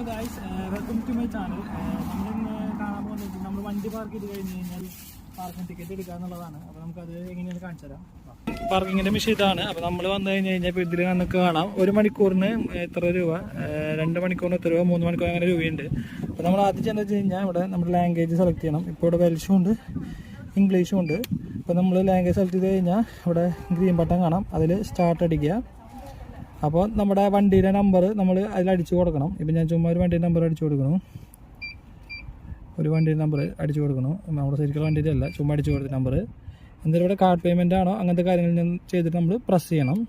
Guys, welcome to my channel. നമ്മളിന്ന് കാണാൻ പോകുന്നത് നമ്മൾ വണ്ടി പാർക്ക് ചെയ്ത് കഴിഞ്ഞ് കഴിഞ്ഞാൽ പാർക്കിംഗ് ടിക്കറ്റ് എടുക്കുക എന്നുള്ളതാണ്. അപ്പോൾ നമുക്കത് എങ്ങനെയാണ് കാണിച്ചു തരാം. പാർക്കിങ്ങിൻ്റെ മിഷൻ ഇതാണ്. അപ്പോൾ നമ്മൾ വന്നു കഴിഞ്ഞ് കഴിഞ്ഞാൽ ഇപ്പോൾ ഇതിൽ നമുക്ക് കാണാം 1 മണിക്കൂറിന് എത്ര രൂപ, 2 മണിക്കൂറിന് എത്ര രൂപ, 3 മണിക്കൂർ അങ്ങനെ രൂപയുണ്ട്. അപ്പോൾ നമ്മൾ ആദ്യം ചെയ്യുന്നത് വെച്ച് കഴിഞ്ഞാൽ ഇവിടെ നമ്മുടെ ലാംഗ്വേജ് സെലക്ട് ചെയ്യണം. ഇപ്പോൾ ഇവിടെ വെൽഷും ഉണ്ട്, ഇംഗ്ലീഷും ഉണ്ട്. അപ്പോൾ നമ്മൾ ലാംഗ്വേജ് സെലക്ട് ചെയ്ത് കഴിഞ്ഞാൽ ഇവിടെ ഗ്രീൻ ബട്ടൺ കാണാം, അതിൽ സ്റ്റാർട്ട് അടിക്കുക. അപ്പോൾ നമ്മുടെ വണ്ടിയുടെ നമ്പർ നമ്മൾ അതിലടിച്ചു കൊടുക്കണം. ഇപ്പം ഞാൻ ചുമ്മാ ഒരു വണ്ടിയുടെ നമ്പർ അടിച്ചു കൊടുക്കണം. ഒരു വണ്ടിയുടെ നമ്പർ അടിച്ചു കൊടുക്കണം. നമ്മുടെ ശരിക്കുള്ള വണ്ടിയുടെ അല്ല, ചുമ്മാ അടിച്ചു കൊടുത്ത നമ്പർ. എന്തായാലും ഇവിടെ കാർഡ് പേയ്മെൻ്റ് ആണോ അങ്ങനത്തെ കാര്യങ്ങൾ ചെയ്തിട്ട് നമ്മൾ പ്രസ് ചെയ്യണം.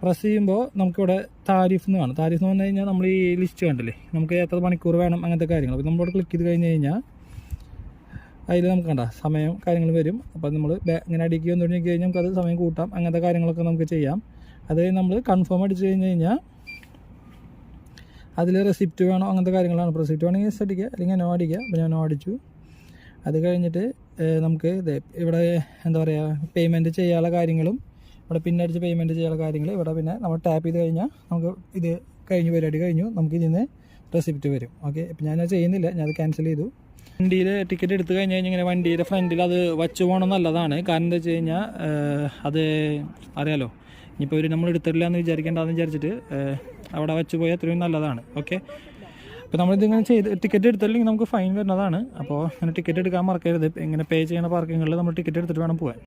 പ്രസ് ചെയ്യുമ്പോൾ നമുക്കിവിടെ താരിഫ് എന്ന് കാണും. താരിഫ് എന്ന് പറഞ്ഞു കഴിഞ്ഞാൽ നമ്മൾ ഈ ലിസ്റ്റ് കണ്ടില്ലേ, നമുക്ക് എത്ര മണിക്കൂർ വേണം അങ്ങനത്തെ കാര്യങ്ങൾ. അപ്പോൾ നമ്മളിവിടെ ക്ലിക്ക് ചെയ്ത് കഴിഞ്ഞ് കഴിഞ്ഞാൽ അതിൽ നമുക്ക് കണ്ട സമയം കാര്യങ്ങൾ വരും. അപ്പോൾ നമ്മൾ ഇങ്ങനെ അടിക്കുക എന്ന് തുടങ്ങി കഴിഞ്ഞാൽ നമുക്കത് സമയം കൂട്ടാം, അങ്ങനത്തെ കാര്യങ്ങളൊക്കെ നമുക്ക് ചെയ്യാം. അത് നമ്മൾ കൺഫേം അടിച്ച് കഴിഞ്ഞ് കഴിഞ്ഞാൽ അതിൽ റെസിപ്റ്റ് വേണോ അങ്ങനത്തെ കാര്യങ്ങളാണ്. റെസിപ്റ്റ് വേണമെങ്കിൽ എസ് അടിക്കുക, അല്ലെങ്കിൽ നോ അടിക്കുക. അപ്പോൾ ഞാൻ നോ അടിച്ചു. അത് കഴിഞ്ഞിട്ട് നമുക്ക് ഇവിടെ എന്താ പറയുക, പേയ്മെൻറ്റ് ചെയ്യാനുള്ള കാര്യങ്ങളും ഇവിടെ പിന്നെ അടിച്ച് പേയ്മെൻറ്റ് ചെയ്യാനുള്ള കാര്യങ്ങൾ ഇവിടെ പിന്നെ നമ്മൾ ടാപ്പ് ചെയ്ത് കഴിഞ്ഞാൽ നമുക്ക് ഇത് കഴിഞ്ഞ് പരിപാടി കഴിഞ്ഞു, നമുക്ക് ഇതിൽ നിന്ന് റെസിപ്റ്റ് വരും. ഓക്കെ, ഇപ്പം ഞാനത് ചെയ്യുന്നില്ല, ഞാനത് ക്യാൻസൽ ചെയ്തു. വണ്ടിയിൽ ടിക്കറ്റ് എടുത്തു കഴിഞ്ഞ് കഴിഞ്ഞാൽ ഇങ്ങനെ വണ്ടിയുടെ ഫ്രണ്ടിൽ അത് വച്ച് പോകണം നല്ലതാണ്. കാരണം എന്താ വെച്ച് കഴിഞ്ഞാൽ അത് അറിയാലോ, ഇനിയിപ്പോൾ നമ്മൾ എടുത്തിട്ടില്ല എന്ന് വിചാരിക്കേണ്ടതെന്ന് വിചാരിച്ചിട്ട് അവിടെ വെച്ച് പോയാൽ അത്രയും നല്ലതാണ്. ഓക്കെ, അപ്പോൾ നമ്മളിതിങ്ങനെ ചെയ്ത് ടിക്കറ്റ് എടുത്തില്ലെങ്കിൽ നമുക്ക് ഫൈൻ വരുന്നതാണ്. അപ്പോൾ അങ്ങനെ ടിക്കറ്റ് എടുക്കാൻ മറക്കരുത്. ഇങ്ങനെ പേ ചെയ്യുന്ന പാർക്കിങ്ങുകളിൽ നമ്മൾ ടിക്കറ്റ് എടുത്തിട്ട് വേണം പോകാൻ.